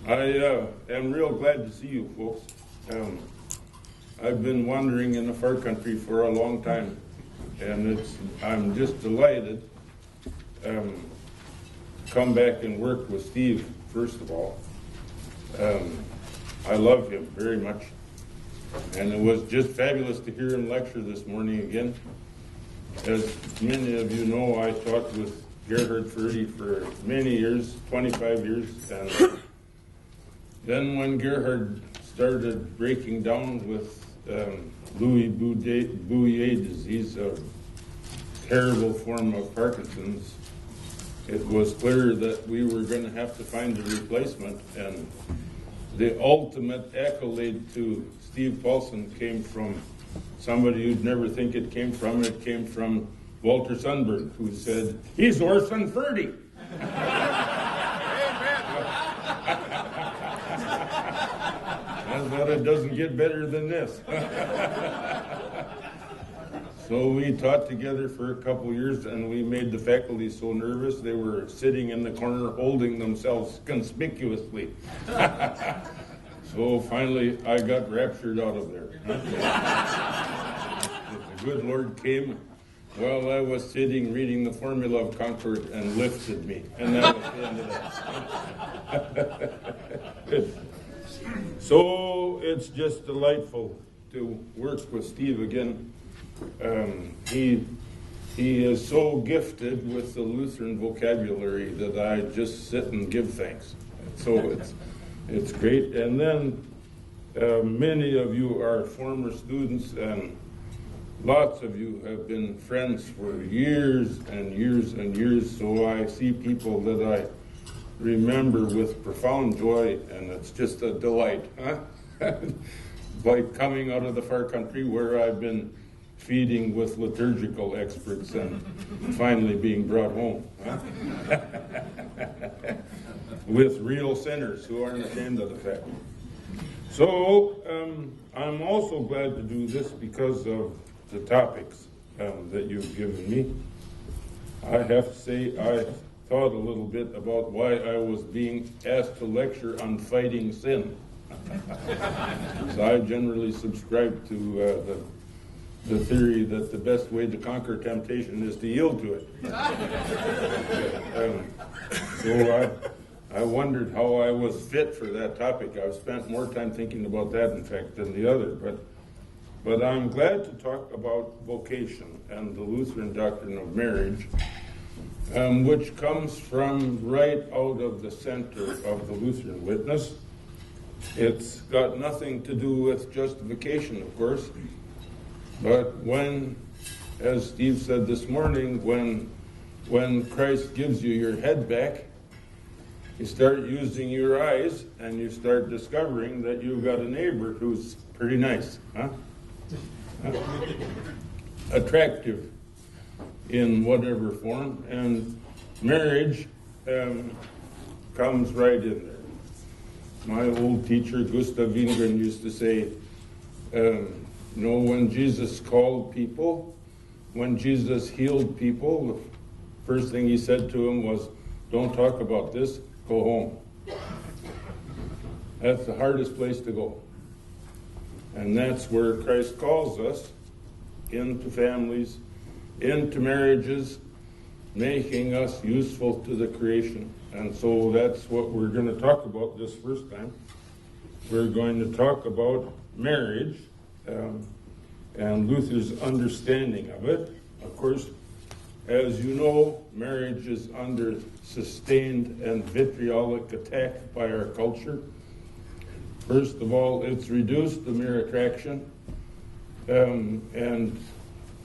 I am real glad to see you folks. I've been wandering in the far country for a long time, and I'm just delighted to come back and work with Steve, first of all. I love him very much, and it was just fabulous to hear him lecture this morning again. As many of you know, I taught with Gerhard Ferdy for many years, 25 years, and then when Gerhard started breaking down with Louis Bouyer disease, a terrible form of Parkinson's, it was clear that we were going to have to find a replacement, and the ultimate accolade to Steve Paulson came from somebody you'd never think it came from. It came from Walter Sundberg, who said, "He's Orson Ferdy." I thought it doesn't get better than this. So we taught together for a couple years, and we made the faculty so nervous they were sitting in the corner holding themselves conspicuously. So finally I got raptured out of there. The good Lord came while I was sitting reading the Formula of Concord and lifted me. And that was the end of that. So it's just delightful to work with Steve again. He is so gifted with the Lutheran vocabulary that I just sit and give thanks. So it's great. And then many of you are former students, and lots of you have been friends for years and years and years. So I see people that I remember with profound joy, and it's just a delight, huh? Like coming out of the far country where I've been feeding with liturgical experts and finally being brought home, huh? With real sinners who aren't ashamed of the fact. So I'm also glad to do this because of the topics that you've given me. I have to say I thought a little bit about why I was being asked to lecture on fighting sin. So I generally subscribe to the theory that the best way to conquer temptation is to yield to it. So I wondered how I was fit for that topic. I've spent more time thinking about that, in fact, than the other. But I'm glad to talk about vocation and the Lutheran doctrine of marriage, which comes from right out of the center of the Lutheran witness. It's got nothing to do with justification, of course, but when, as Steve said this morning, when Christ gives you your head back, you start using your eyes, and you start discovering that you've got a neighbor who's pretty nice, huh? Attractive in whatever form, and marriage comes right in there. My old teacher, Gustav Wingren, used to say, when Jesus called people, when Jesus healed people, the first thing he said to them was, "Don't talk about this, go home." That's the hardest place to go. And that's where Christ calls us, into families, into marriages, making us useful to the creation. And so that's what we're going to talk about this first time. We're going to talk about marriage and Luther's understanding of it. Of course, as you know, marriage is under sustained and vitriolic attack by our culture. First of all, it's reduced to mere attraction, and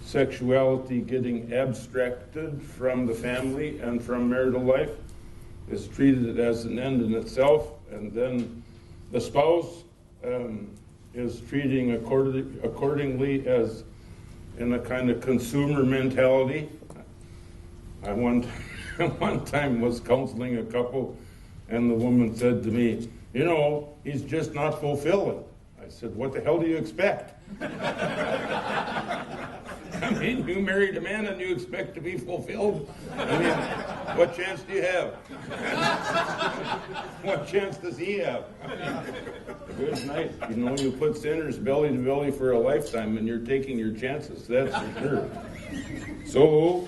sexuality getting abstracted from the family and from marital life is treated as an end in itself, and then the spouse is treating accordingly as in a kind of consumer mentality. I one time was counseling a couple, and the woman said to me, "He's just not fulfilling." I said, "What the hell do you expect?" I mean, you married a man and you expect to be fulfilled? I mean, What chance do you have? What chance does he have? Good night. You know, you put sinners belly to belly for a lifetime, and you're taking your chances, that's for sure. So,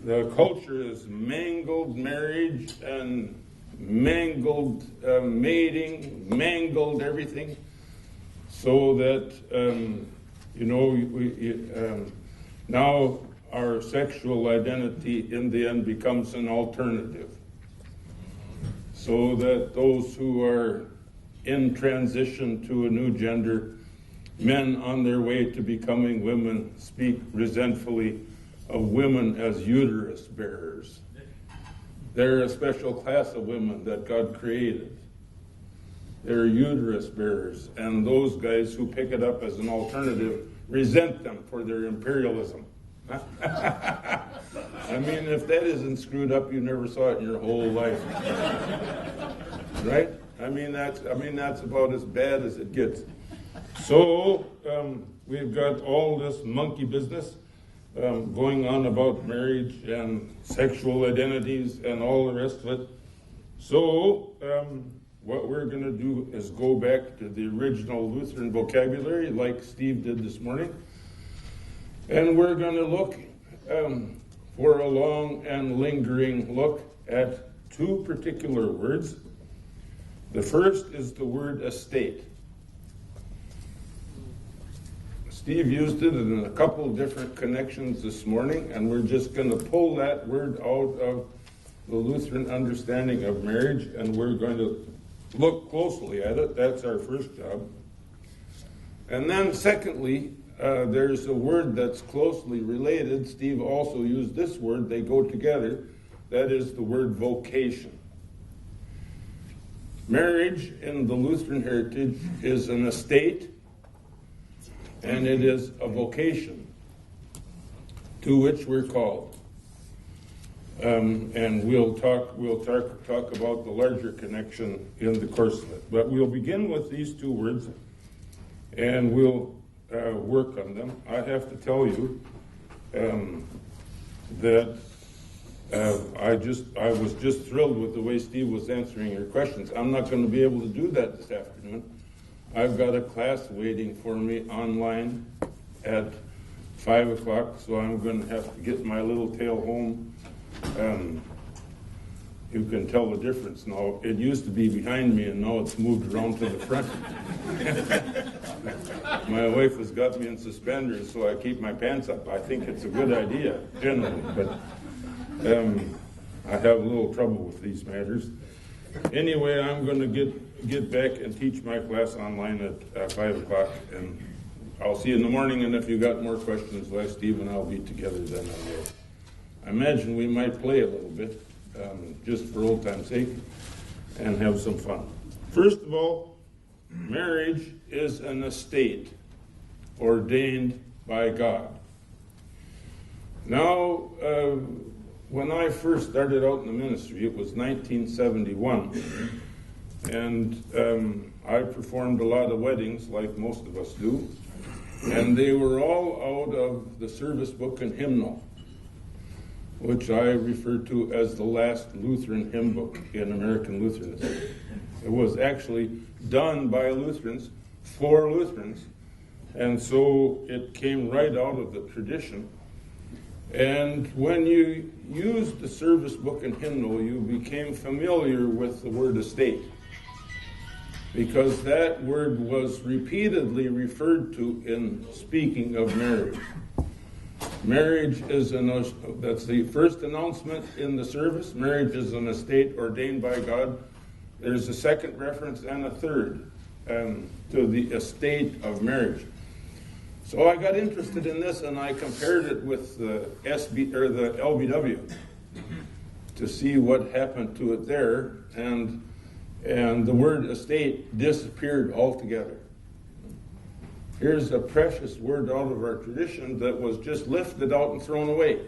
the culture is mangled marriage and mangled mating, mangled everything, so that, now our sexual identity in the end becomes an alternative. So that those who are in transition to a new gender, men on their way to becoming women, speak resentfully of women as uterus bearers. They're a special class of women that God created. They're uterus bearers, and those guys who pick it up as an alternative resent them for their imperialism. I mean, if that isn't screwed up, you never saw it in your whole life. Right? I mean, that's about as bad as it gets. So, we've got all this monkey business going on about marriage and sexual identities and all the rest of it. So, what we're going to do is go back to the original Lutheran vocabulary, like Steve did this morning. And we're going to look for a long and lingering look at two particular words. The first is the word estate. Steve used it in a couple of different connections this morning, and we're just going to pull that word out of the Lutheran understanding of marriage, and we're going to look closely at it. That's our first job. And then secondly, there's a word that's closely related. Steve also used this word. They go together. That is the word vocation. Marriage in the Lutheran heritage is an estate, and it is a vocation to which we're called. And we'll talk about the larger connection in the course of it. But we'll begin with these two words, and we'll work on them. I have to tell you that I was just thrilled with the way Steve was answering your questions. I'm not going to be able to do that this afternoon. I've got a class waiting for me online at 5 o'clock, so I'm going to have to get my little tail home. You can tell the difference now. It used to be behind me, and now it's moved around to the front. My wife has got me in suspenders, so I keep my pants up. I think it's a good idea, generally, but I have a little trouble with these matters. Anyway, I'm going to get back and teach my class online at 5 o'clock, and I'll see you in the morning, and if you got more questions, why Steve and I'll be together then. I imagine we might play a little bit, just for old time's sake, and have some fun. First of all, marriage is an estate ordained by God. Now, when I first started out in the ministry, it was 1971, and I performed a lot of weddings, like most of us do, and they were all out of the service book and hymnal, which I refer to as the last Lutheran hymn book in American Lutheranism. It was actually done by Lutherans for Lutherans, and so it came right out of the tradition. And when you used the service book and hymnal, you became familiar with the word estate, because that word was repeatedly referred to in speaking of marriage. Marriage is that's the first announcement in the service. Marriage is an estate ordained by God. There's a second reference and a third to the estate of marriage. So I got interested in this, and I compared it with the the LBW to see what happened to it there, and the word estate disappeared altogether. Here's a precious word out of our tradition that was just lifted out and thrown away.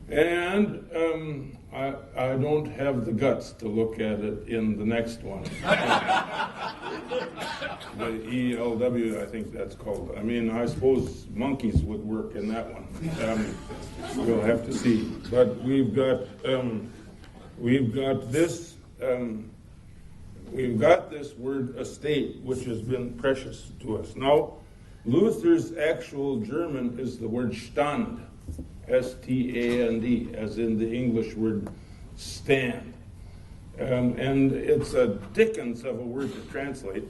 And I don't have the guts to look at it in the next one. the ELW, I think that's called. I mean, I suppose monkeys would work in that one. We'll have to see. But we've got this word estate, which has been precious to us. Now, Luther's actual German is the word Stand, S-T-A-N-D, as in the English word stand. And it's a dickens of a word to translate.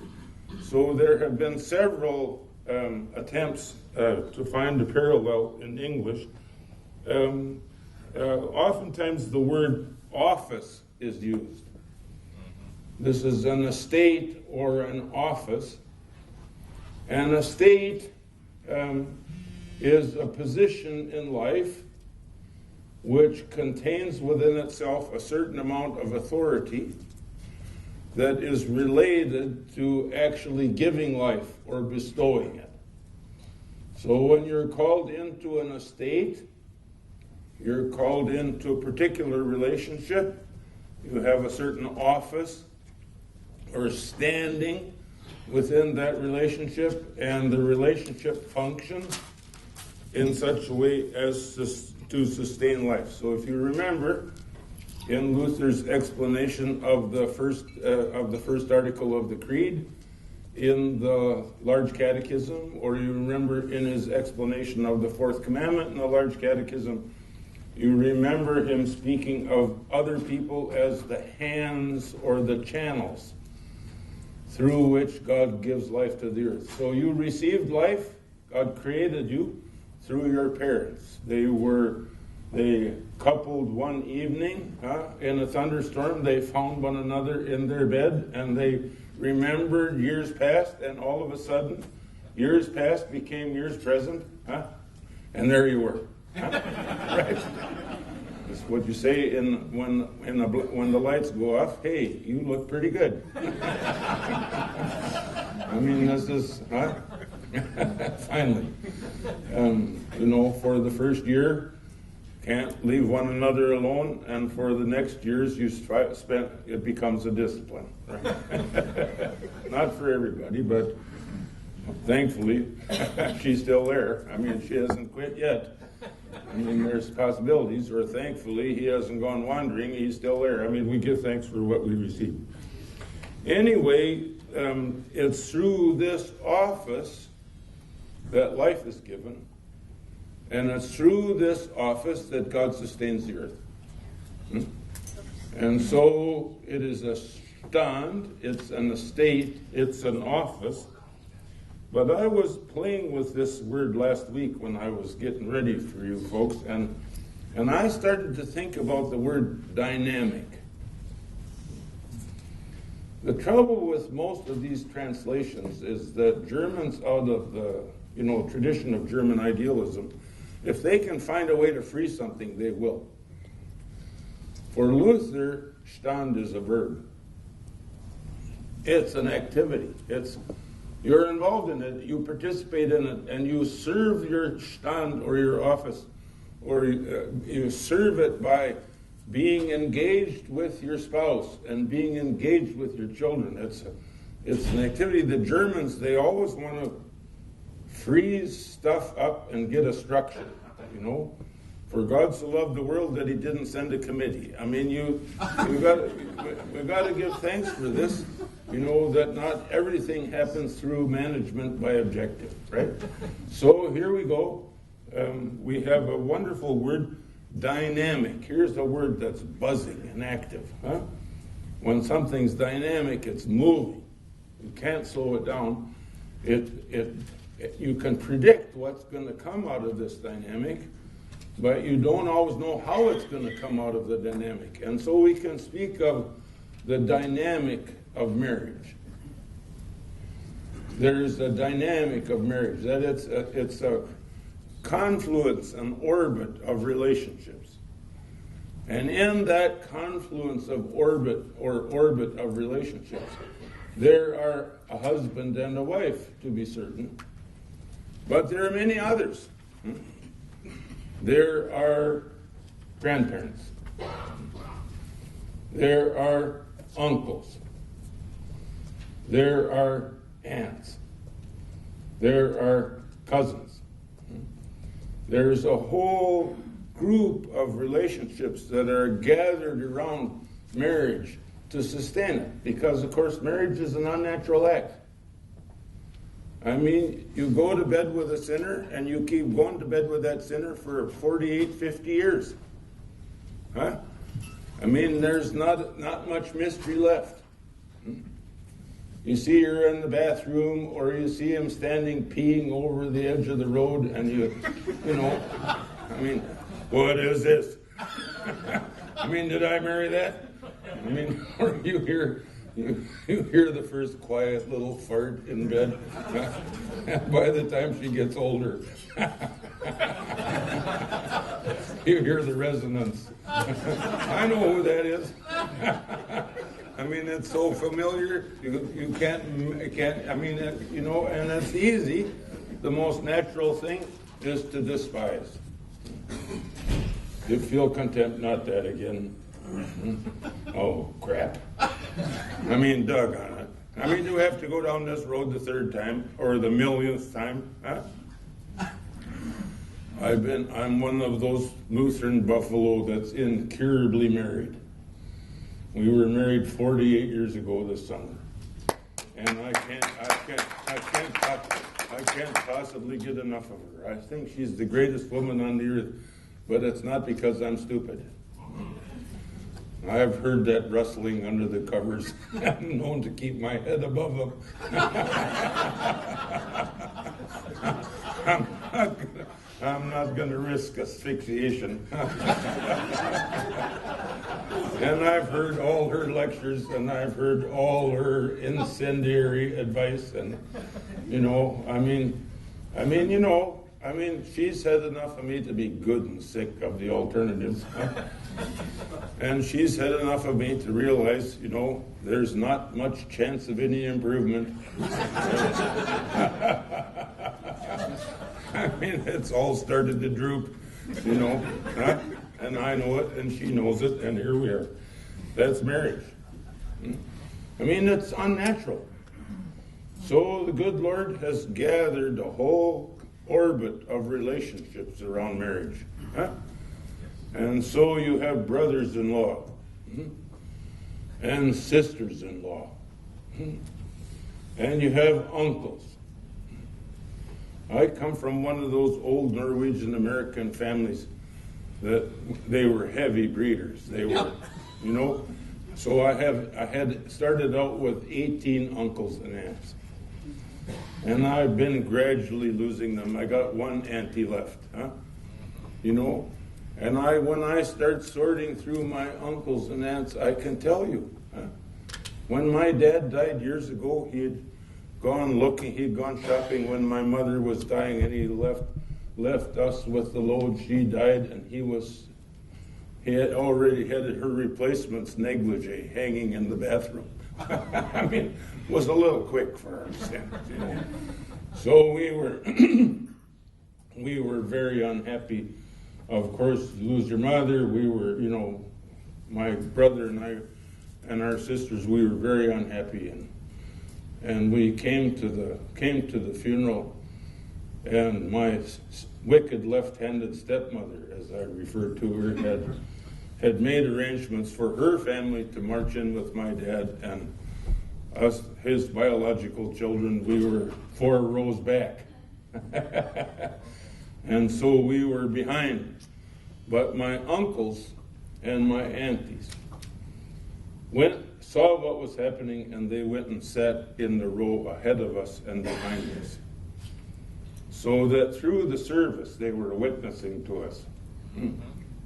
So there have been several attempts to find a parallel in English. Oftentimes the word office is used. This is an estate or an office. An estate is a position in life which contains within itself a certain amount of authority that is related to actually giving life or bestowing it. So when you're called into an estate, you're called into a particular relationship, you have a certain office or standing within that relationship, and the relationship functions in such a way as to sustain life. So if you remember, in Luther's explanation of the first article of the Creed, in the Large Catechism, or you remember in his explanation of the Fourth Commandment in the Large Catechism, you remember him speaking of other people as the hands or the channels through which God gives life to the earth. So you received life, God created you through your parents. They coupled one evening in a thunderstorm. They found one another in their bed, and they remembered years past, and all of a sudden, years past became years present, and there you were. Right? That's what you say when the lights go off. Hey, you look pretty good. I mean, this is finally. For the first year, can't leave one another alone, and for the next years you spent, it becomes a discipline. Right? Not for everybody, but thankfully, she's still there. I mean, she hasn't quit yet. I mean, there's possibilities, or thankfully, he hasn't gone wandering. He's still there. I mean, we give thanks for what we receive. Anyway, it's through this office that life is given, and it's through this office that God sustains the earth. And so it is a stand, it's an estate, it's an office. But I was playing with this word last week when I was getting ready for you folks, and I started to think about the word dynamic. The trouble with most of these translations is that Germans, out of the tradition of German idealism, if they can find a way to free something, they will. For Luther, Stand is a verb. It's an activity. You're involved in it, you participate in it, and you serve your Stand or your office, or you serve it by being engaged with your spouse and being engaged with your children. It's an activity. The Germans, they always want to freeze stuff up and get a structure, For God so loved the world that he didn't send a committee. I mean, we've got to give thanks for this, that not everything happens through management by objective, right? So here we go. We have a wonderful word, dynamic. Here's a word that's buzzing and active. When something's dynamic, it's moving. You can't slow it down. You can predict what's going to come out of this dynamic, but you don't always know how it's going to come out of the dynamic. And so we can speak of the dynamic of marriage. There's a dynamic of marriage, that it's a confluence, an orbit of relationships. And in that confluence of orbit of relationships, there are a husband and a wife, to be certain, but there are many others. There are grandparents. There are uncles. There are aunts. There are cousins. There's a whole group of relationships that are gathered around marriage to sustain it. Because, of course, marriage is an unnatural act. I mean, you go to bed with a sinner and you keep going to bed with that sinner for 48, 50 years. Huh? I mean, there's not much mystery left. You see her in the bathroom, or you see him standing peeing over the edge of the road, and you know, I mean, what is this? I mean, did I marry that? I mean, or you hear the first quiet little fart in bed, and by the time she gets older, you hear the resonance. I know who that is. I mean, it's so familiar. You can't. I mean, you know, and it's easy. The most natural thing is to despise. You feel contempt, not that again. Oh, crap. I mean, doggone it. I mean, do you have to go down this road the third time or the millionth time? Huh? I'm one of those Lutheran buffalo that's incurably married. We were married 48 years ago this summer, and I can't possibly get enough of her. I think she's the greatest woman on the earth, but it's not because I'm stupid. I've heard that rustling under the covers. I'm known to keep my head above them. I'm not going to risk asphyxiation. And I've heard all her lectures, and I've heard all her incendiary advice, and she's had enough of me to be good and sick of the alternatives. And she's had enough of me to realize, there's not much chance of any improvement. I mean, it's all started to droop, and I know it, and she knows it, and here we are. That's marriage. I mean, it's unnatural. So the good Lord has gathered a whole orbit of relationships around marriage. And so you have brothers-in-law and sisters-in-law, and you have uncles. I come from one of those old Norwegian-American families that they were heavy breeders. They were, so I had started out with 18 uncles and aunts. And I've been gradually losing them. I got one auntie left, And when I start sorting through my uncles and aunts, I can tell you, when my dad died years ago, he'd gone shopping when my mother was dying, and he left us with the load. She died, and he had already had her replacement's negligee hanging in the bathroom. I mean, it was a little quick for our standards, So we were very unhappy. Of course, you lose your mother. We were, my brother and I and our sisters, we were very unhappy, and we came to the funeral, and my wicked left-handed stepmother, as I refer to her, had made arrangements for her family to march in with my dad, and us, his biological children, we were 4 rows back. And so we were behind. But my uncles and my aunties saw what was happening, and they went and sat in the row ahead of us and behind us. So that through the service, they were witnessing to us.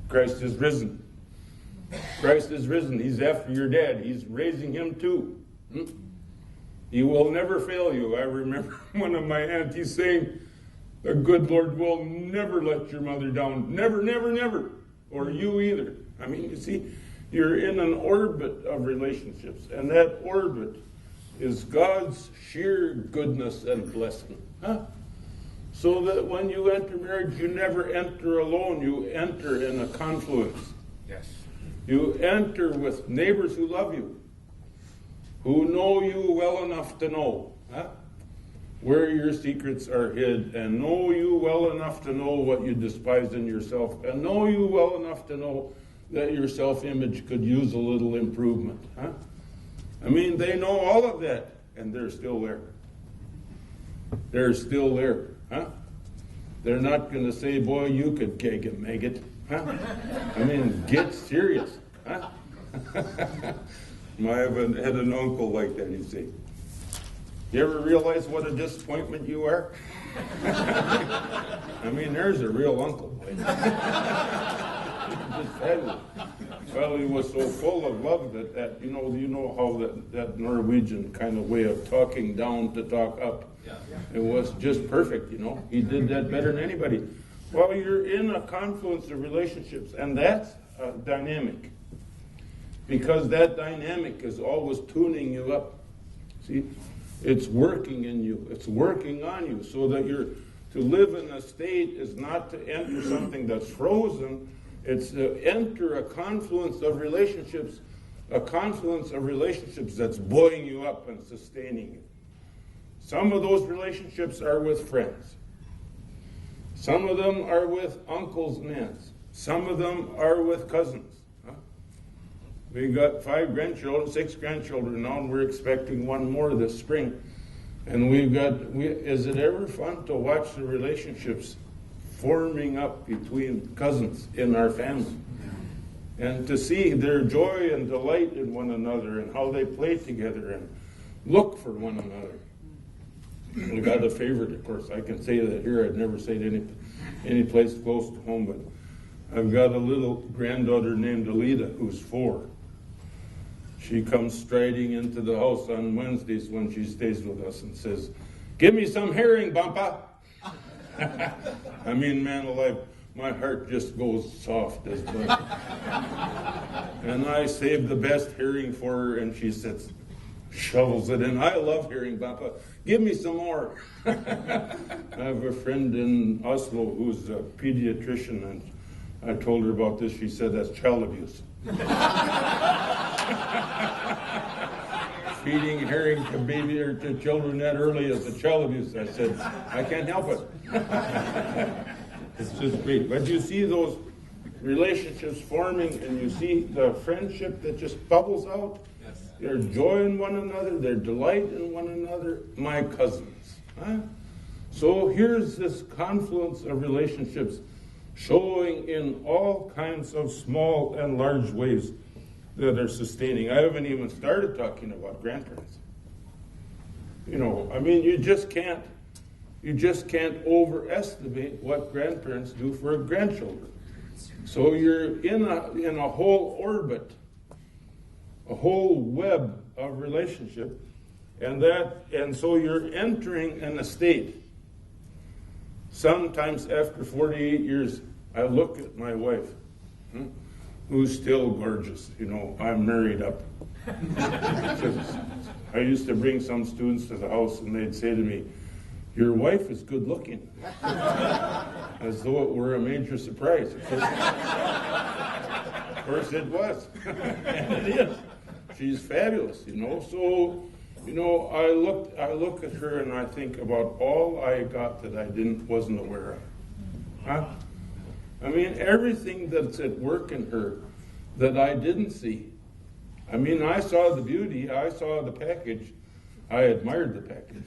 Christ is risen. Christ is risen. He's after your dad. He's raising him too. He will never fail you. I remember one of my aunties saying, the good Lord will never let your mother down. Never, never, never. Or you either. I mean, you see, you're in an orbit of relationships, and that orbit is God's sheer goodness and blessing. So that when you enter marriage, you never enter alone. You enter in a confluence. Yes. You enter with neighbors who love you, who know you well enough to know. where your secrets are hid, and know you well enough to know what you despise in yourself, and know you well enough to know that your self-image could use a little improvement. Huh? I mean, they know all of that, and they're still there. They're still there. Huh? They're not going to say, boy, you could keg and make it. Huh? I mean, get serious. Huh? I had an uncle like that, you see. You ever realize what a disappointment you are? I mean, there's a real uncle. Just fabulous. Well, he was so full of love that you know how that Norwegian kind of way of talking down to talk up. Yeah. It was just perfect, you know. He did that better than anybody. Well, you're in a confluence of relationships, and that's dynamic. Because that dynamic is always tuning you up. See? It's working in you. It's working on you so that to live in a state is not to enter something that's frozen. It's to enter a confluence of relationships that's buoying you up and sustaining you. Some of those relationships are with friends. Some of them are with uncles and aunts. Some of them are with cousins. We got 6 grandchildren now, and we're expecting one more this spring. And is it ever fun to watch the relationships forming up between cousins in our family? And to see their joy and delight in one another and how they play together and look for one another. We got a favorite, of course. I can say that here. I'd never say it any place close to home, but I've got a little granddaughter named Alida who's 4. She comes striding into the house on Wednesdays when she stays with us and says, "Give me some herring, Bampa." I mean, man alive, my heart just goes soft as butter. And I saved the best herring for her, and she sits, shovels it in. "I love herring, Bampa. Give me some more." I have a friend in Oslo who's a pediatrician, and I told her about this. She said, "That's child abuse." Feeding herring to baby or to children that early is a child abuse. I said, I can't help it. It's just great. But you see those relationships forming, and you see the friendship that just bubbles out. Yes. Their joy in one another, their delight in one another. My cousins. Huh? So here's this confluence of relationships showing in all kinds of small and large ways that are sustaining. I haven't even started talking about grandparents. You know, I mean, you just can't overestimate what grandparents do for grandchildren. So you're in a whole orbit, a whole web of relationship, and so you're entering an estate. Sometimes after 48 years, I look at my wife, who's still gorgeous. You know, I'm married up. I used to bring some students to the house, and they'd say to me, "Your wife is good looking." As though it were a major surprise. Of course it was. And it is. She's fabulous, you know. So, you know, I look at her and I think about all I got that I wasn't aware of. Huh? I mean, everything that's at work in her that I didn't see. I mean, I saw the beauty, I saw the package, I admired the package.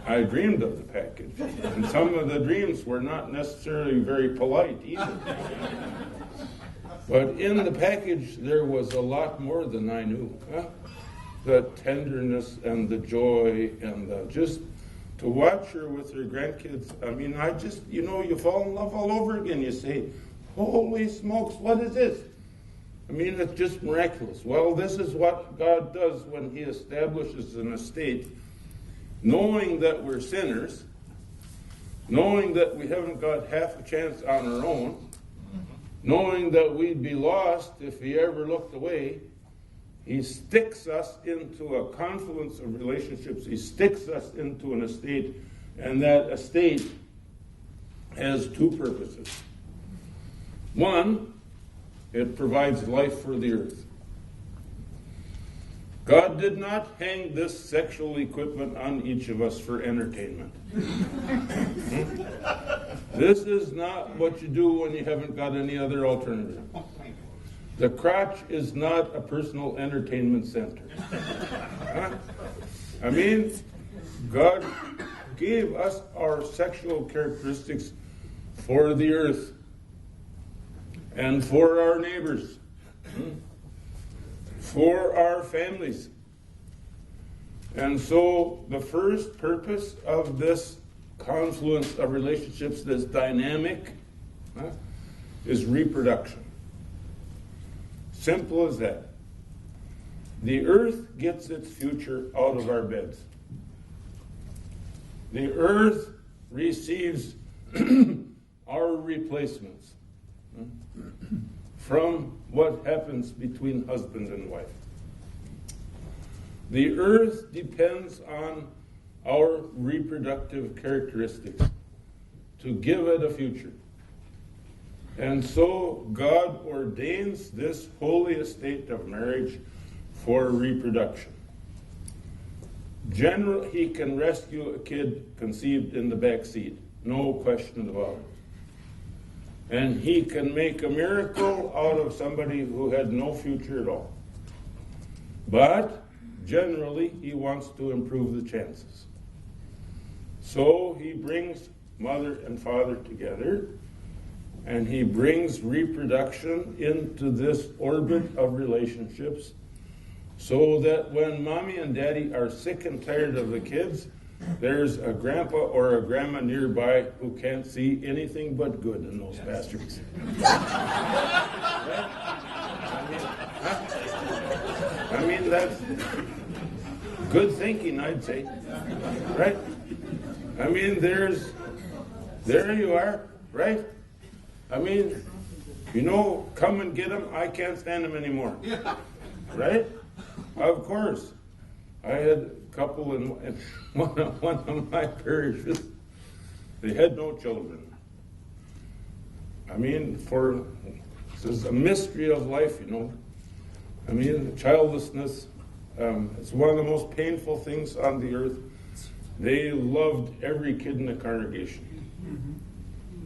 I dreamed of the package. And some of the dreams were not necessarily very polite either. But in the package, there was a lot more than I knew. Huh? The tenderness and the joy and just to watch her with her grandkids. I mean, you fall in love all over again. You say, "Holy smokes, what is this?" I mean, it's just miraculous. Well, this is what God does when He establishes an estate, knowing that we're sinners, knowing that we haven't got half a chance on our own, knowing that we'd be lost if He ever looked away. He sticks us into a confluence of relationships. He sticks us into an estate, and that estate has 2 purposes. One, it provides life for the earth. God did not hang this sexual equipment on each of us for entertainment. This is not what you do when you haven't got any other alternative. The crotch is not a personal entertainment center. I mean, God gave us our sexual characteristics for the earth and for our neighbors, for our families. And so the first purpose of this confluence of relationships, this dynamic, is reproduction. Simple as that. The earth gets its future out of our beds. The earth receives our replacements from what happens between husband and wife. The earth depends on our reproductive characteristics to give it a future. And so God ordains this holy estate of marriage for reproduction. Generally, he can rescue a kid conceived in the back seat, no question about it. And he can make a miracle out of somebody who had no future at all. But generally, he wants to improve the chances. So he brings mother and father together, and he brings reproduction into this orbit of relationships so that when mommy and daddy are sick and tired of the kids, there's a grandpa or a grandma nearby who can't see anything but good in those bastards. I mean, that's good thinking, I'd say. Right? I mean, there you are, right? I mean, come and get them, I can't stand them anymore. Right? Of course. I had a couple in one of my parishes. They had no children. I mean, this is a mystery of life, I mean, childlessness, it's one of the most painful things on the earth. They loved every kid in the congregation.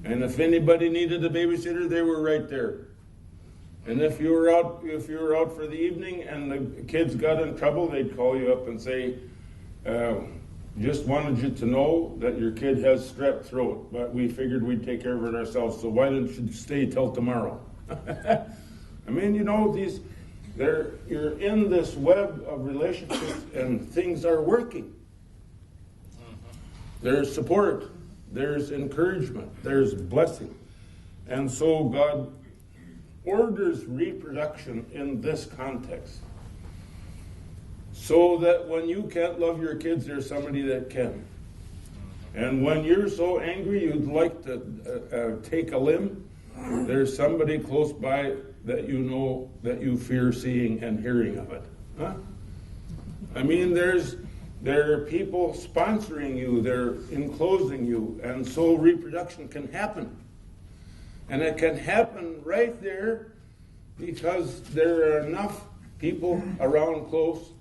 And if anybody needed a babysitter, they were right there. And if you were out for the evening and the kids got in trouble, they'd call you up and say, just wanted you to know that your kid has strep throat, but we figured we'd take care of it ourselves, so why don't you stay till tomorrow? I mean, you're in this web of relationships and things are working. There's support, there's encouragement, there's blessing. And so God orders reproduction in this context so that when you can't love your kids, there's somebody that can. And when you're so angry you'd like to take a limb, there's somebody close by that you know that you fear seeing and hearing of it. I mean, there are people sponsoring you, they're enclosing you, and so reproduction can happen. And it can happen right there because there are enough people around close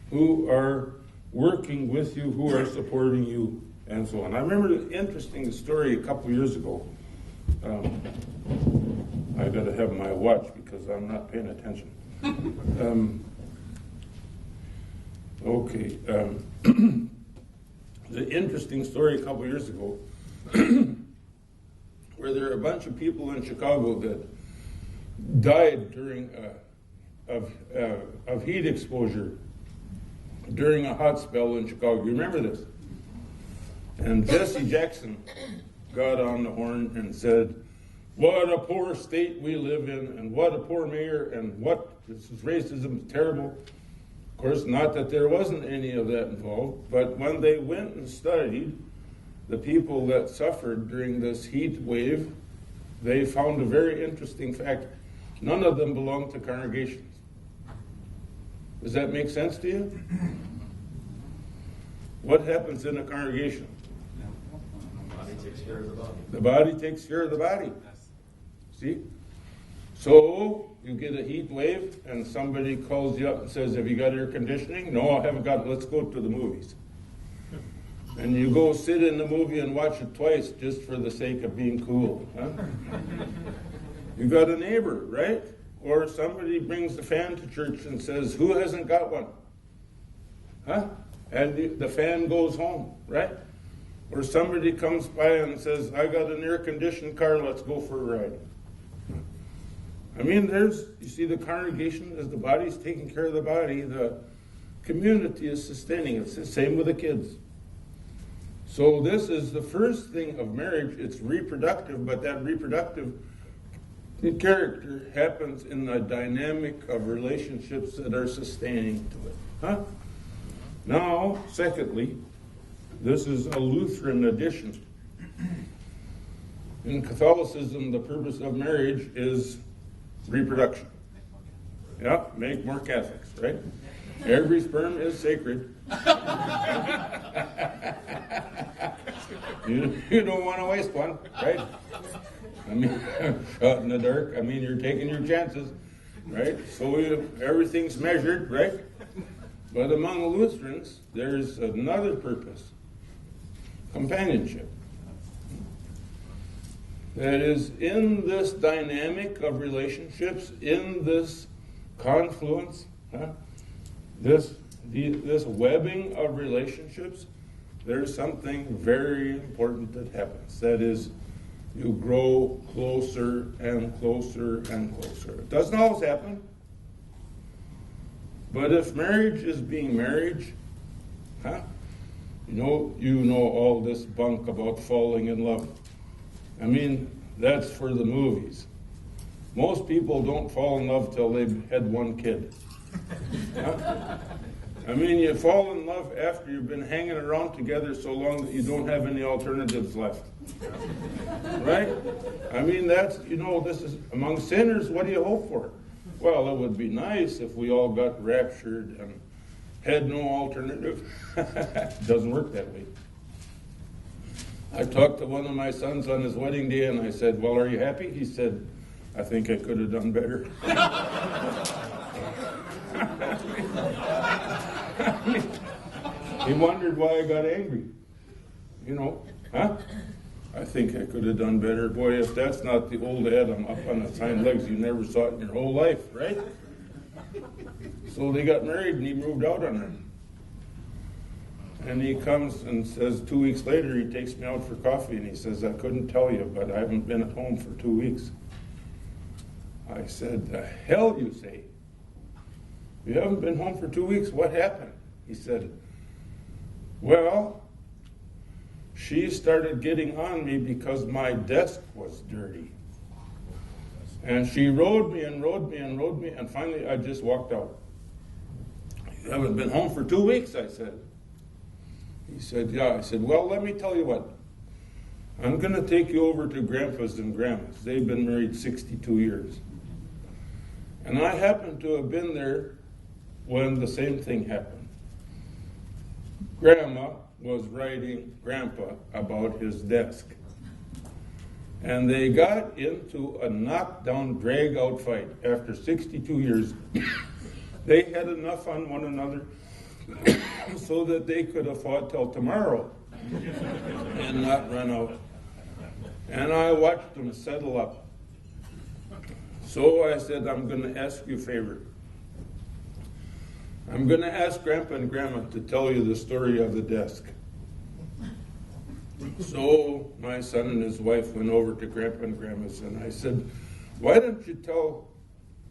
who are working with you, who are supporting you, and so on. I remember an interesting story a couple years ago. I got to have my watch because I'm not paying attention. The interesting story a couple years ago where there are a bunch of people in Chicago that died during of heat exposure during a hot spell in Chicago. You remember this? And Jesse Jackson got on the horn and said, "What a poor state we live in, and what a poor mayor, and this is racism, terrible." Of course, not that there wasn't any of that involved, but when they went and studied the people that suffered during this heat wave, they found a very interesting fact. None of them belonged to congregations. Does that make sense to you? What happens in a congregation? The body takes care of the body. The body takes care of the body. See? So you get a heat wave and somebody calls you up and says, have you got air conditioning? No, I haven't got it. Let's go to the movies. And you go sit in the movie and watch it twice just for the sake of being cool. Huh? You got a neighbor, right? Or somebody brings the fan to church and says, who hasn't got one? Huh? And the fan goes home, right? Or somebody comes by and says, I got an air-conditioned car, let's go for a ride. I mean, you see the congregation as the body's taking care of the body, the community is sustaining. It's the same with the kids. So this is the first thing of marriage. It's reproductive, but that reproductive character happens in the dynamic of relationships that are sustaining to it. Huh? Now, secondly, this is a Lutheran addition. In Catholicism, the purpose of marriage is reproduction. Yeah, make more Catholics, right? Every sperm is sacred. You don't want to waste one, right? I mean, shot in the dark. I mean, you're taking your chances, right? So everything's measured, right? But among the Lutherans, there's another purpose. Companionship. That is, in this dynamic of relationships, in this confluence, this webbing of relationships, there's something very important that happens. That is, you grow closer and closer and closer. It doesn't always happen. But if marriage is being marriage, you know all this bunk about falling in love. I mean, that's for the movies. Most people don't fall in love till they've had one kid. I mean, you fall in love after you've been hanging around together so long that you don't have any alternatives left. Right? I mean, this is among sinners, what do you hope for? Well, it would be nice if we all got raptured and had no alternative. It doesn't work that way. I talked to one of my sons on his wedding day and I said, well, are you happy? He said, I think I could have done better. He wondered why I got angry. I think I could have done better. Boy, if that's not the old Adam up on his hind legs, you never saw it in your whole life, right? So they got married and he moved out on her. And he comes and says 2 weeks later, he takes me out for coffee and he says, I couldn't tell you, but I haven't been at home for 2 weeks. I said, the hell you say? You haven't been home for 2 weeks? What happened? He said, well, she started getting on me because my desk was dirty. And she rode me and rode me and rode me, and finally I just walked out. You haven't been home for 2 weeks, I said. He said, yeah. I said, well, let me tell you what. I'm going to take you over to Grandpa's and Grandma's. They've been married 62 years. And I happened to have been there when the same thing happened. Grandma was writing Grandpa about his desk. And they got into a knockdown, drag-out fight. After 62 years, they had enough on one another so that they could have fought till tomorrow and not run out. And I watched them settle up. So I said, I'm going to ask you a favor. I'm going to ask Grandpa and Grandma to tell you the story of the desk. So my son and his wife went over to Grandpa and Grandma's, and I said, why don't you tell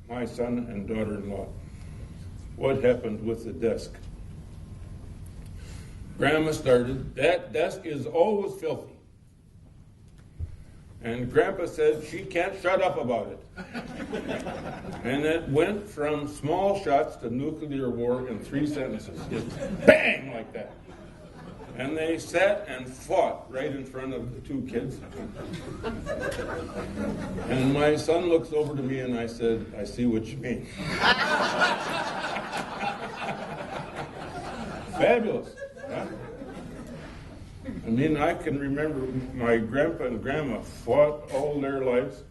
my son and daughter-in-law what happened with the desk? Grandma started, that desk is always filthy. And Grandpa said, she can't shut up about it. And it went from small shots to nuclear war in 3 sentences. Just bang, like that. And they sat and fought right in front of the 2 kids. And my son looks over to me and I said, I see what you mean. Fabulous. Huh? I mean, I can remember my grandpa and grandma fought all their lives.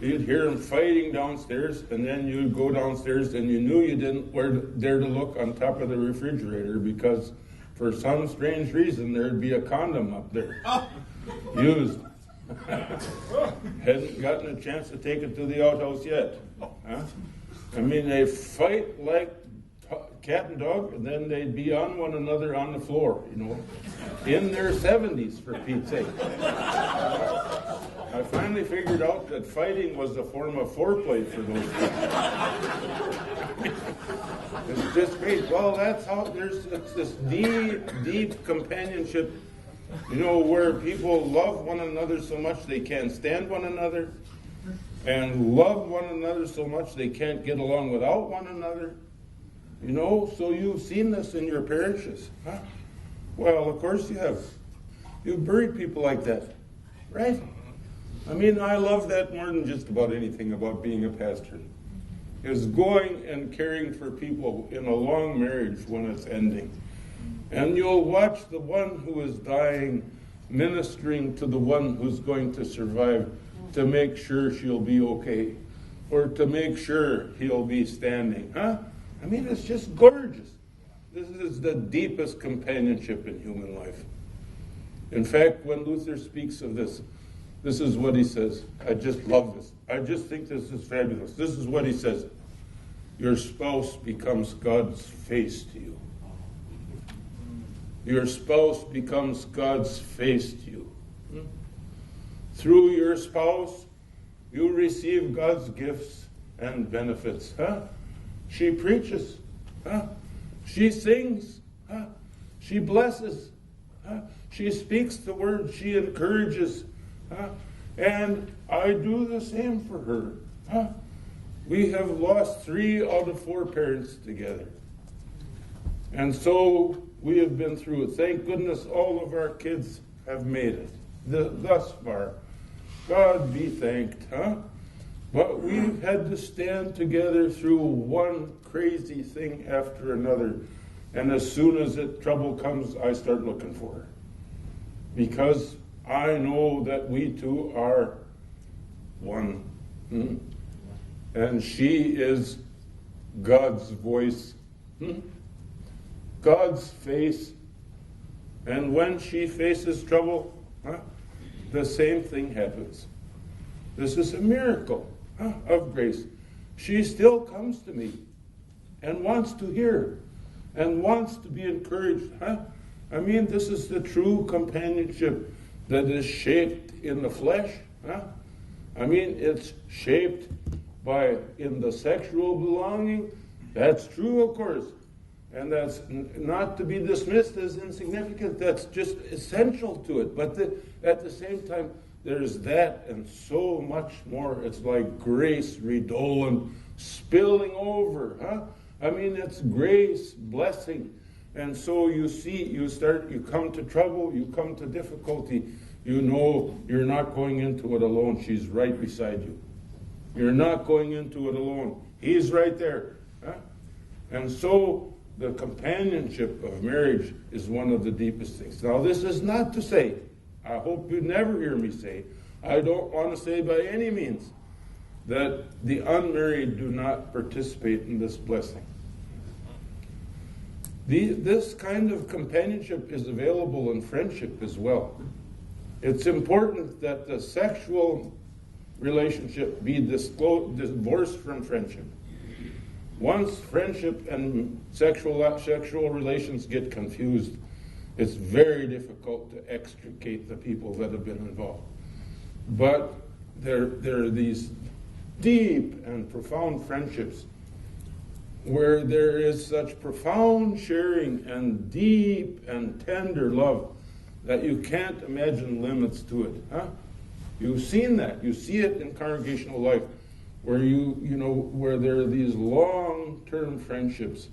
You'd hear them fighting downstairs, and then you'd go downstairs and you knew you didn't dare to look on top of the refrigerator because for some strange reason there'd be a condom up there. Used. Hadn't gotten a chance to take it to the outhouse yet. Huh? I mean, they fight like cat and dog, and then they'd be on one another on the floor, in their 70s, for Pete's sake. I finally figured out that fighting was a form of foreplay for those people. It's just great. Well, that's how there's this deep companionship, where people love one another so much they can't stand one another, and love one another so much they can't get along without one another. So you've seen this in your parishes. Huh? Well, of course you have. You've buried people like that, right? I mean, I love that more than just about anything about being a pastor. Is going and caring for people in a long marriage when it's ending. And you'll watch the one who is dying ministering to the one who's going to survive to make sure she'll be okay, or to make sure he'll be standing. Huh? I mean, it's just gorgeous. This is the deepest companionship in human life. In fact, when Luther speaks of this is what he says. I just love this. I just think this is fabulous. This is what he says. Your spouse becomes God's face to you. Your spouse becomes God's face to you. Through your spouse, you receive God's gifts and benefits. Huh? She preaches. Huh? She sings. Huh? She blesses. Huh? She speaks the word. She encourages. Huh? And I do the same for her. Huh? We have lost 3 out of 4 parents together. And so we have been through it. Thank goodness all of our kids have made it thus far. God be thanked, huh? But we've had to stand together through one crazy thing after another. And as soon as trouble comes, I start looking for her. Because I know that we two are one. And she is God's voice. God's face. And when she faces trouble, the same thing happens. This is a miracle of grace. She still comes to me and wants to hear and wants to be encouraged. I mean, this is the true companionship that is shaped in the flesh. I mean, it's shaped in the sexual belonging. That's true, of course. And that's not to be dismissed as insignificant. That's just essential to it. But at the same time, there's that and so much more. It's like grace redolent, spilling over. I mean, it's grace, blessing. And so you come to trouble, you come to difficulty. You know you're not going into it alone. She's right beside you. You're not going into it alone. He's right there. And so the companionship of marriage is one of the deepest things. Now, this is not to say, I hope you never hear me say, I don't want to say by any means that the unmarried do not participate in this blessing. This kind of companionship is available in friendship as well. It's important that the sexual relationship be divorced from friendship. Once friendship and sexual relations get confused, it's very difficult to extricate the people that have been involved. But there are these deep and profound friendships where there is such profound sharing and deep and tender love that you can't imagine limits to it. You've seen that. You see it in congregational life, where where there are these long-term friendships,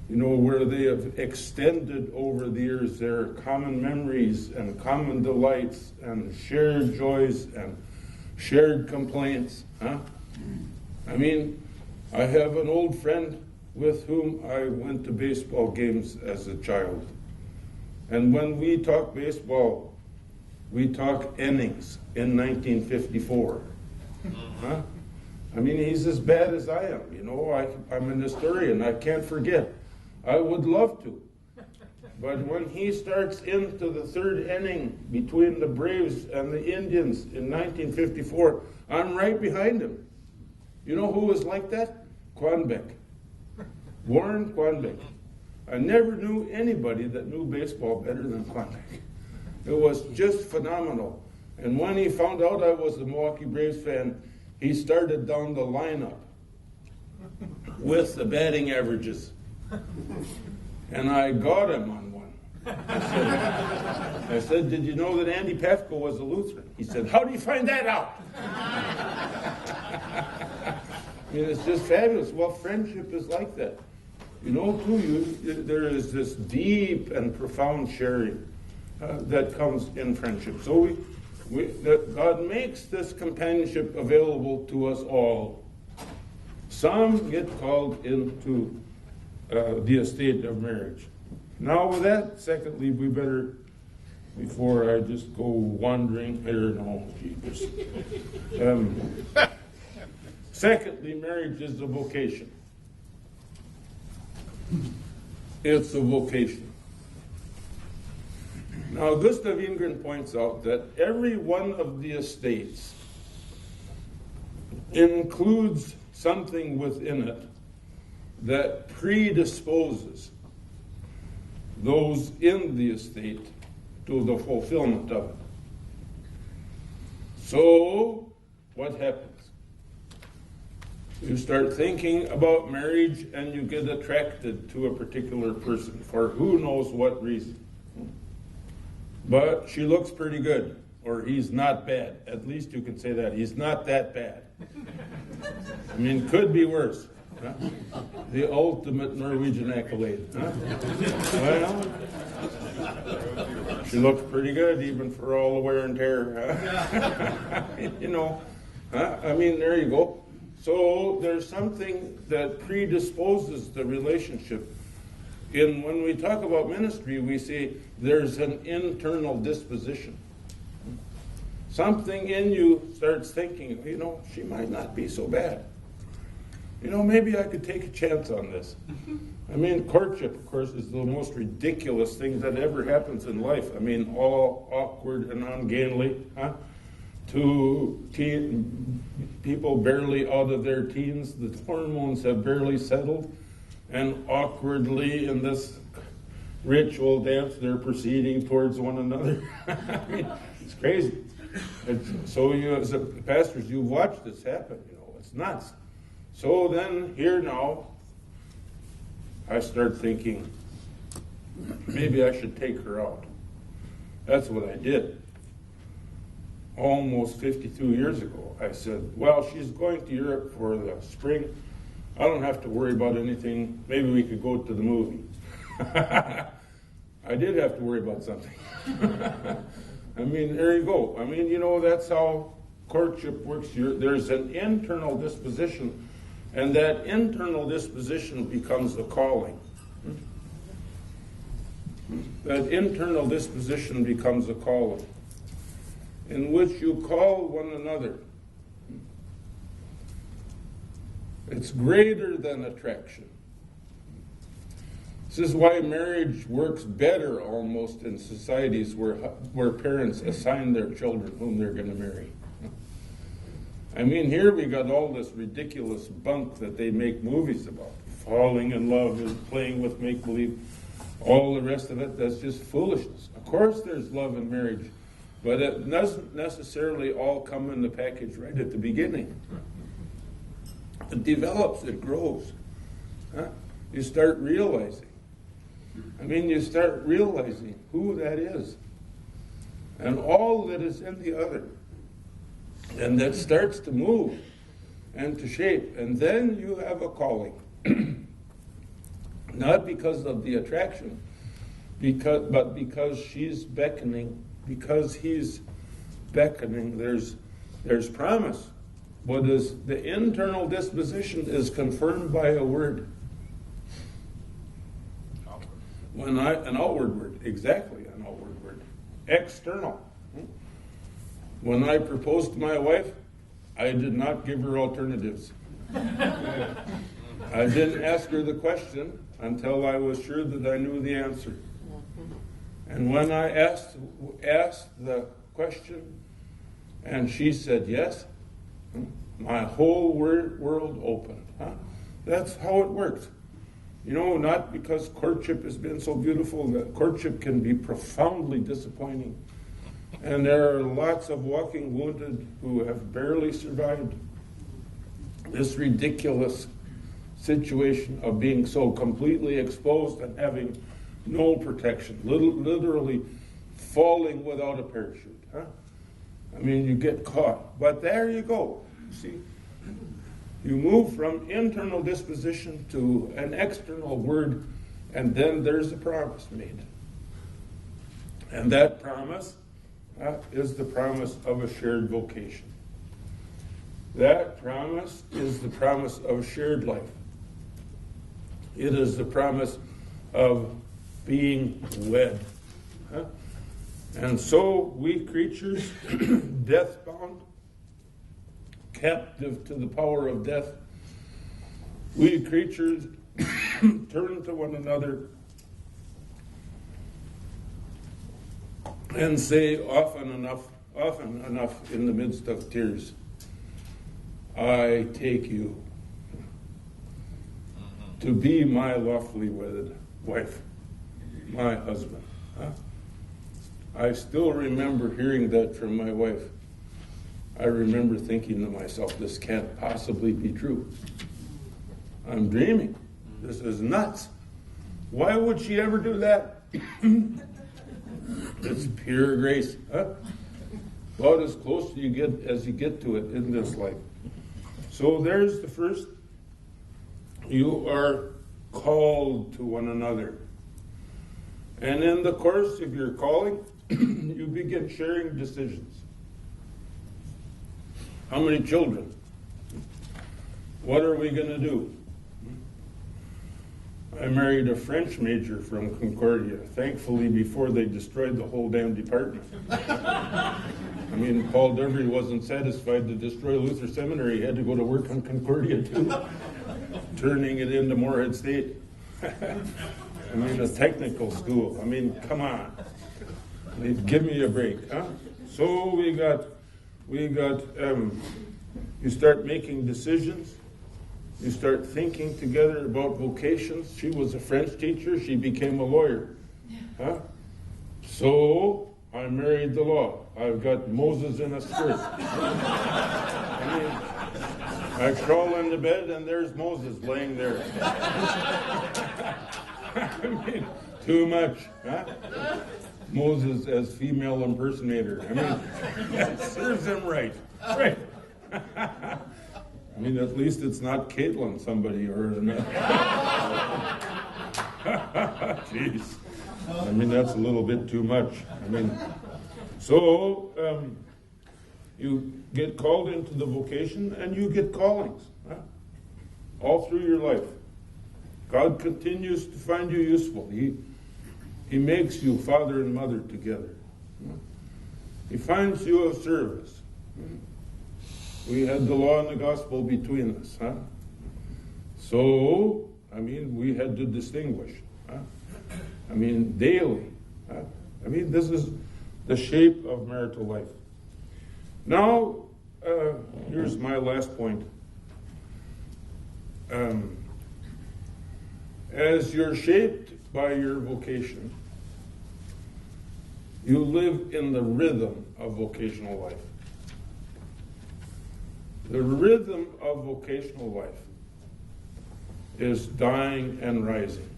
where they have extended over the years. There are common memories and common delights and shared joys and shared complaints. I mean, I have an old friend with whom I went to baseball games as a child. And when we talk baseball, we talk innings in 1954. Huh? I mean, he's as bad as I am. You know, I'm an historian. I can't forget. I would love to. But when he starts into the third inning between the Braves and the Indians in 1954, I'm right behind him. You know who was like that? Quanbeck. Warren Quanbeck. I never knew anybody that knew baseball better than Quanbeck. It was just phenomenal. And when he found out I was a Milwaukee Braves fan, he started down the lineup with the batting averages. And I got him on one. I said, did you know that Andy Pafko was a Lutheran? He said, how do you find that out? I mean, it's just fabulous. Well, friendship is like that. You know, too, there is this deep and profound sharing that comes in friendship. So God makes this companionship available to us all. Some get called into the estate of marriage. Now with that, secondly, we better, before I just go wandering here, no, jeepers. Secondly, marriage is a vocation. It's a vocation. Now, Gustav Ingren points out that every one of the estates includes something within it that predisposes those in the estate to the fulfillment of it. So, what happens? You start thinking about marriage and you get attracted to a particular person for who knows what reason. But she looks pretty good, or he's not bad. At least you can say that. He's not that bad. I mean, could be worse. Huh? The ultimate Norwegian accolade. Huh? Well, she looks pretty good even for all the wear and tear. Huh? You know, I mean, there you go. So there's something that predisposes the relationship. When we talk about ministry, we say there's an internal disposition. Something in you starts thinking, you know, she might not be so bad. You know, maybe I could take a chance on this. I mean, courtship, of course, is the most ridiculous thing that ever happens in life. I mean, all awkward and ungainly, huh? To people barely out of their teens, the hormones have barely settled, and awkwardly in this ritual dance, they're proceeding towards one another. I mean, it's crazy. So you, as pastors, you watch this happen. You know, it's nuts. So then, here now, I start thinking, maybe I should take her out. That's what I did. Almost 52 years ago, I said, well, she's going to Europe for the spring. I don't have to worry about anything. Maybe we could go to the movie. I did have to worry about something. I mean, there you go. I mean, you know, that's how courtship works. There's an internal disposition, and that internal disposition becomes a calling. That internal disposition becomes a calling, in which you call one another. It's greater than attraction. This is why marriage works better almost in societies where parents assign their children whom they're going to marry. I mean, here we got all this ridiculous bunk that they make movies about. Falling in love and playing with make-believe. All the rest of it, that's just foolishness. Of course there's love in marriage, but it doesn't necessarily all come in the package right at the beginning. It develops, it grows. Huh? You start realizing. You start realizing who that is and all that is in the other. And that starts to move and to shape. And then you have a calling. Not because of the attraction, but because she's beckoning, because he's beckoning, there's promise. What is the internal disposition is confirmed by a word. An outward word, exactly an outward word. External. When I proposed to my wife, I did not give her alternatives. I didn't ask her the question until I was sure that I knew the answer. And when I asked the question and she said yes, my whole world opened. That's how it works. You know, not because courtship has been so beautiful. That courtship can be profoundly disappointing. And there are lots of walking wounded who have barely survived this ridiculous situation of being so completely exposed and having no protection, literally falling without a parachute. I mean, you get caught. But there you go. See, you move from internal disposition to an external word, and then there's a promise made. And that promise is the promise of a shared vocation. That promise is the promise of shared life. It is the promise of being wed. And so we creatures, death-bound, captive to the power of death, we creatures turn to one another and say often enough in the midst of tears, I take you to be my lawfully wedded wife, my husband. I still remember hearing that from my wife. I remember thinking to myself, this can't possibly be true. I'm dreaming. This is nuts. Why would she ever do that? It's pure grace. About as close as you get to it in this life. So there's the first. You are called to one another. And in the course of your calling, you begin sharing decisions. How many children? What are we going to do? I married a French major from Concordia, thankfully before they destroyed the whole damn department. I mean, Paul Derby wasn't satisfied to destroy Luther Seminary. He had to go to work on Concordia too, turning it into Moorhead State. I mean, a technical school. I mean, come on. Give me a break, huh? So we got, you start making decisions. You start thinking together about vocations. She was a French teacher. She became a lawyer. Huh? So I married the law. I've got Moses in a skirt. I mean, I crawl into bed and there's Moses laying there. I mean, too much. Huh? Moses as female impersonator. I mean, that serves him right. Right. I mean, at least it's not Caitlin, somebody, or jeez. I mean, that's a little bit too much. I mean, so you get called into the vocation and you get callings, all through your life. God continues to find you useful. He makes you father and mother together. He finds you of service. We had the law and the gospel between us, huh? So, I mean, we had to distinguish. I mean, daily. I mean, this is the shape of marital life. Now, here's my last point. As you're shaped by your vocation, you live in the rhythm of vocational life. The rhythm of vocational life is dying and rising.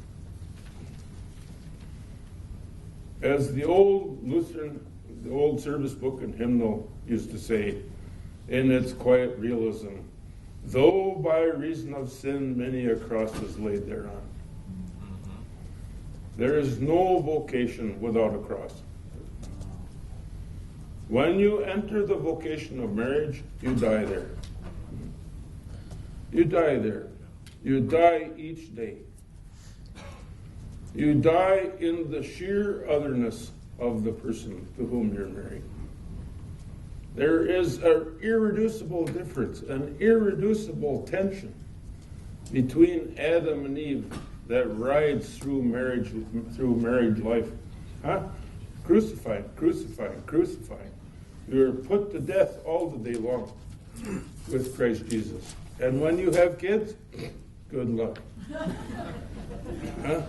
As the old Lutheran, the old service book and hymnal used to say, in its quiet realism, though by reason of sin many a cross is laid thereon. There is no vocation without a cross. When you enter the vocation of marriage, you die there. You die there. You die each day. You die in the sheer otherness of the person to whom you're married. There is an irreducible difference, an irreducible tension between Adam and Eve that rides through marriage life. Huh? Crucified. You're put to death all the day long with Christ Jesus. And when you have kids, good luck. Huh?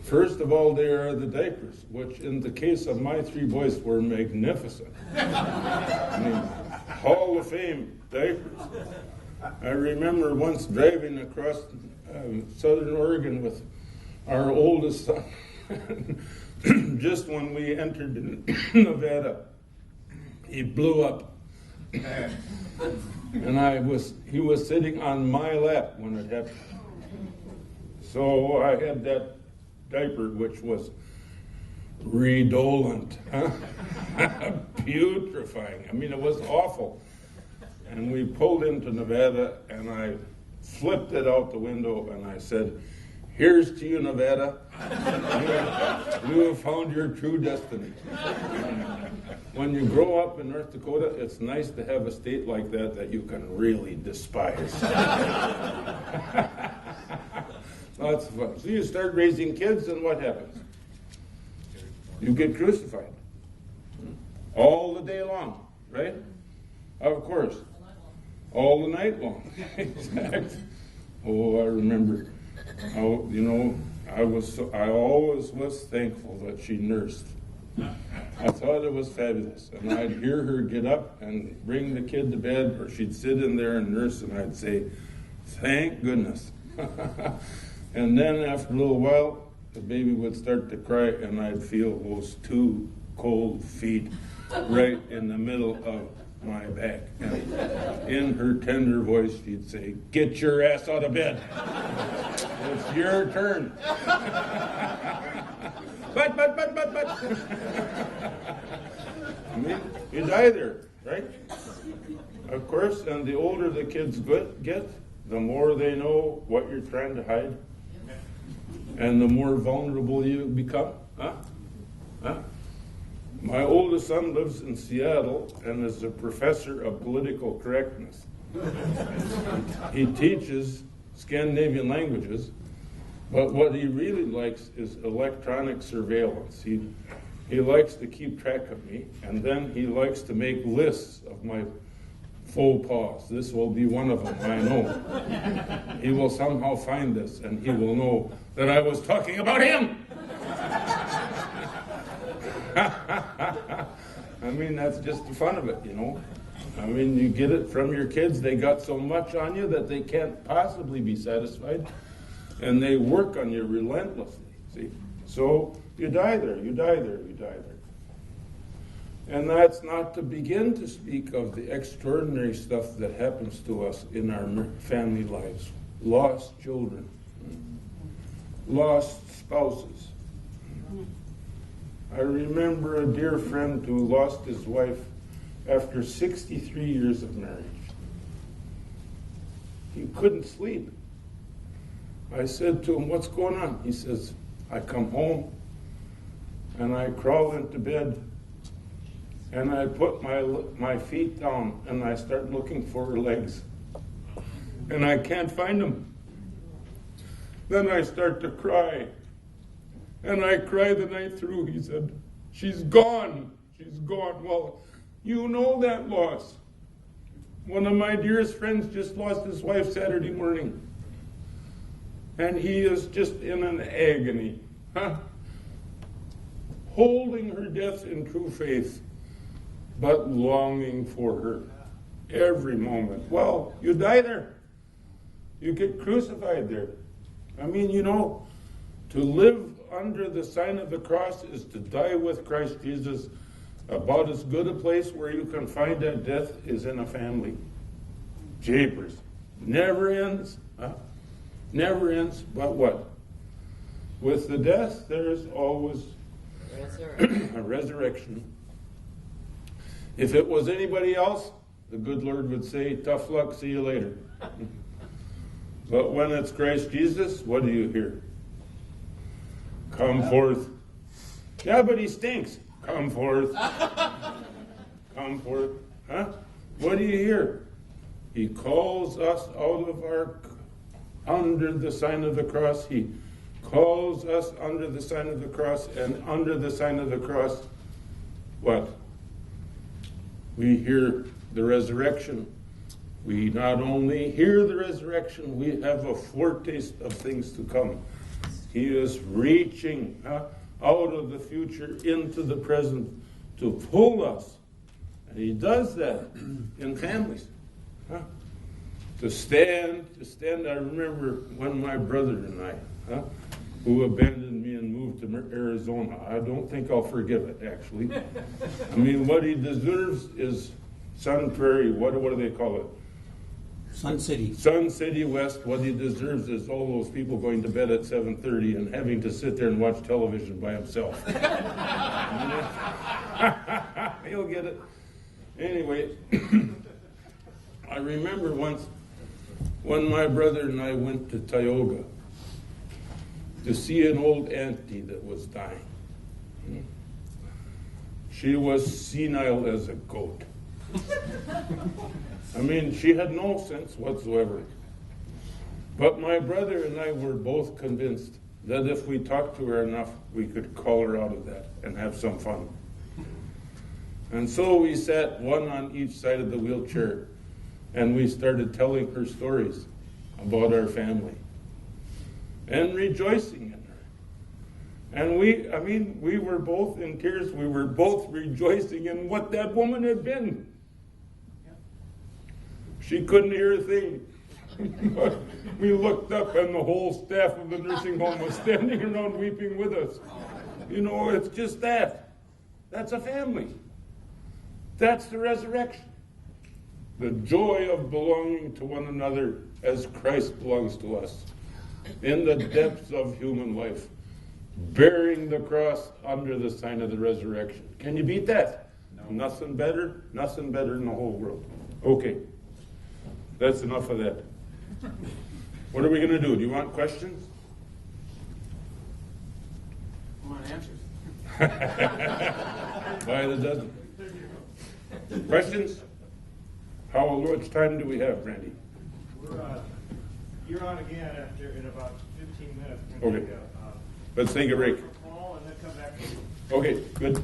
First of all, there are the diapers, which in the case of my 3 boys were magnificent. I mean, Hall of Fame diapers. I remember once driving across southern Oregon with our oldest son. Just when we entered Nevada, he blew up. And he was sitting on my lap when it happened. So I had that diaper, which was redolent, putrefying. I mean, it was awful. And we pulled into Nevada, and I flipped it out the window, and I said, "Here's to you, Nevada. You have found your true destiny." When you grow up in North Dakota, it's nice to have a state like that you can really despise. Lots of fun. So you start raising kids, and what happens? You get crucified. All the day long, right? Of course. All the night long. Exactly. Oh, I remember. Oh, I always was thankful that she nursed. I thought it was fabulous. And I'd hear her get up and bring the kid to bed, or she'd sit in there and nurse, and I'd say, "Thank goodness." And then after a little while, the baby would start to cry, and I'd feel those 2 cold feet right in the middle of my back. And in her tender voice, she'd say, "Get your ass out of bed. It's your turn." But. I mean, you die there, right? Of course, and the older the kids get, the more they know what you're trying to hide. And the more vulnerable you become. Huh? My oldest son lives in Seattle and is a professor of political correctness. He teaches Scandinavian languages, but what he really likes is electronic surveillance. He likes to keep track of me, and then he likes to make lists of my faux pas. This will be one of them, I know. He will somehow find this, and he will know that I was talking about him. I mean, that's just the fun of it, I mean, you get it from your kids. They got so much on you that they can't possibly be satisfied, and they work on you relentlessly, see? So you die there. And that's not to begin to speak of the extraordinary stuff that happens to us in our family lives. Lost children, lost spouses. I remember a dear friend who lost his wife after 63 years of marriage. He couldn't sleep. I said to him, "What's going on?" He says, "I come home and I crawl into bed and I put my feet down and I start looking for her legs. And I can't find them. Then I start to cry. And I cry the night through." He said, "She's gone. She's gone." Well, you know that loss. One of my dearest friends just lost his wife Saturday morning. And he is just in an agony. Holding her death in true faith, but longing for her every moment. Well, you die there. You get crucified there. I mean, to live under the sign of the cross is to die with Christ Jesus. About as good a place where you can find that death is in a family. Japers. Never ends. Never ends, but what? With the death, there's always a resurrection. If it was anybody else, the good Lord would say, "Tough luck, see you later." But when it's Christ Jesus, what do you hear? "Come forth." "Yeah, but he stinks." "Come forth." come forth. Huh? What do you hear? He calls us out of under the sign of the cross. He calls us under the sign of the cross, and under the sign of the cross, what? We hear the resurrection. We not only hear the resurrection, we have a foretaste of things to come. He is reaching out of the future into the present to pull us. And he does that in families. To stand. I remember when my brother and I, who abandoned me and moved to Arizona. I don't think I'll forgive it, actually. I mean, what he deserves is Sun Prairie, what do they call it? Sun City. Sun City West. What he deserves is all those people going to bed at 7:30 and having to sit there and watch television by himself. He'll get it. Anyway, I remember once when my brother and I went to Tioga to see an old auntie that was dying. She was senile as a goat. I mean, she had no sense whatsoever. But my brother and I were both convinced that if we talked to her enough, we could call her out of that and have some fun. And so we sat one on each side of the wheelchair, and we started telling her stories about our family and rejoicing in her. And we were both in tears. We were both rejoicing in what that woman had been. She couldn't hear a thing. We looked up, and the whole staff of the nursing home was standing around weeping with us. You know, it's just that. That's a family. That's the resurrection. The joy of belonging to one another as Christ belongs to us. In the depths of human life. Bearing the cross under the sign of the resurrection. Can you beat that? No. Nothing better in the whole world. Okay. That's enough of that. What are we going to do? Do you want questions? I want answers. By the dozen. Questions? How much time do we have, Randy? You're on again in about 15 minutes. Okay. Let's take a break. Paul, and then come back to you. Okay, good.